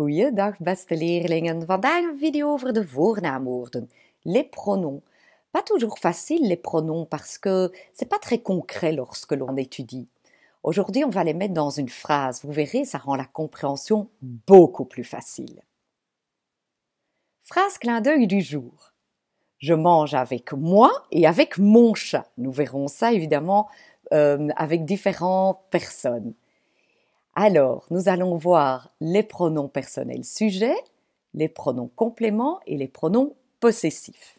Goeiedag beste leerlingen, vandaag een video over de voornaamwoorden, les pronoms. Pas toujours facile les pronoms parce que c'est pas très concret lorsque l'on étudie. Aujourd'hui on va les mettre dans une phrase, vous verrez ça rend la compréhension beaucoup plus facile. Phrase clin d'œil du jour. Je mange avec moi et avec mon chat. Nous verrons ça évidemment avec différentes personnes. Alors, nous allons voir les pronoms personnels sujets, les pronoms compléments et les pronoms possessifs.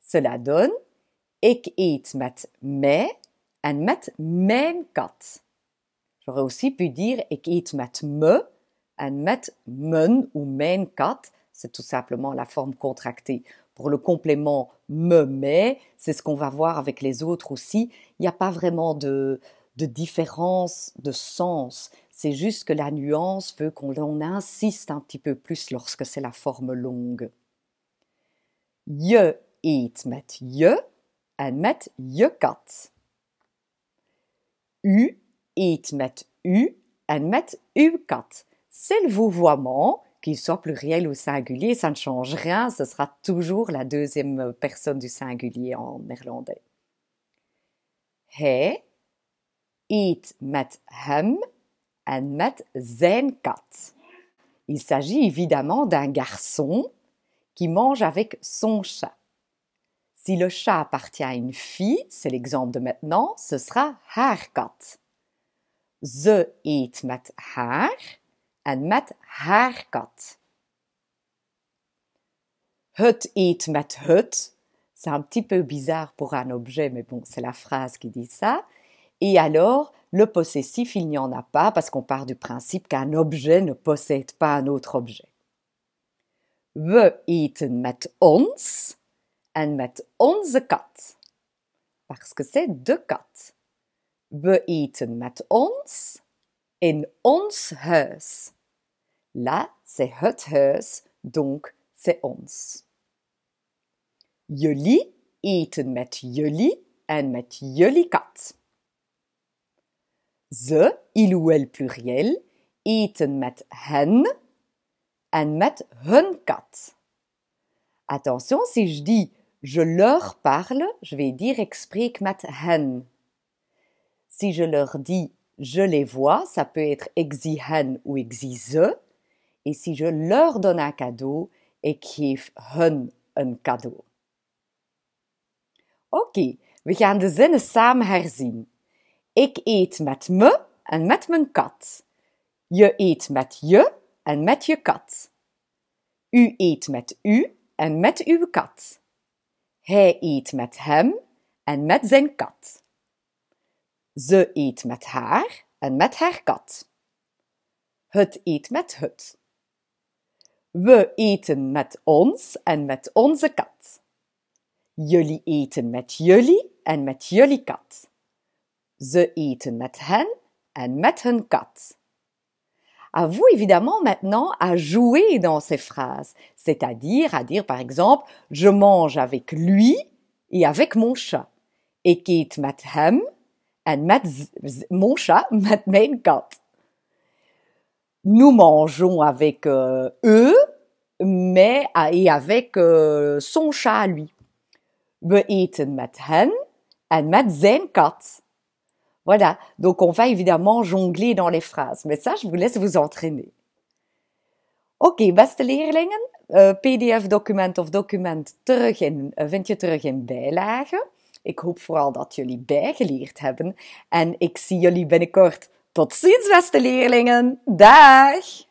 Cela donne ik eet met mij en met mijn kat. J'aurais aussi pu dire ik eet met me en met mijn ou mijn kat. C'est tout simplement la forme contractée. Pour le complément me, mais, c'est ce qu'on va voir avec les autres aussi. Il n'y a pas vraiment de différence de sens. C'est juste que la nuance veut qu'on insiste un petit peu plus lorsque c'est la forme longue. Je eet met je en met je kat. U eet met u en met uw kat. C'est le vouvoiement, qu'il soit pluriel ou singulier, ça ne change rien, ce sera toujours la deuxième personne du singulier en néerlandais. Hij eet met hem en met zijn kat. Il s'agit évidemment d'un garçon qui mange avec son chat. Si le chat appartient à une fille, c'est l'exemple de maintenant, ce sera haar kat. Ze eet met haar en met haar kat. Het eet met het. C'est un petit peu bizarre pour un objet, mais bon, c'est la phrase qui dit ça. Et alors, le possessif, il n'y en a pas parce qu'on part du principe qu'un objet ne possède pas un autre objet. We eten met ons en met onze kat. Parce que c'est deux kat. We eten met ons in ons huis. Là, c'est het huis, donc c'est ons. Jullie eten met jullie en met jullie kat. Ze, il ou elle pluriel, eten met hen en met hun kat. Attention, si je dis je leur parle, je vais dire ik spreek met hen. Si je leur dis je les vois, ça peut être ik zie hen ou ik zie ze. Et si je leur donne un cadeau, ik geef hun een cadeau. Oké, we gaan de zinnen samen herzien. Ik eet met me en met mijn kat. Je eet met je en met je kat. U eet met u en met uw kat. Hij eet met hem en met zijn kat. Ze eet met haar en met haar kat. Het eet met het. We eten met ons en met onze kat. Jullie eten met jullie en met jullie kat. Ze eten met hen en met hun kat. À vous évidemment maintenant à jouer dans ces phrases, c'est-à-dire à dire par exemple « Je mange avec lui et avec mon chat ». Ik eet met hem en met mon chat, met mijn kat. Nous mangeons avec eux, mais et avec son chat à lui. We eten met hen en met zijn kat. Voilà, donc on va évidemment jongler dans les phrases, mais ça je vous laisse vous entraîner. Oké, beste leerlingen, PDF-document of document vind je terug in bijlage. Ik hoop vooral dat jullie bijgeleerd hebben en ik zie jullie binnenkort. Tot ziens, beste leerlingen. Dag!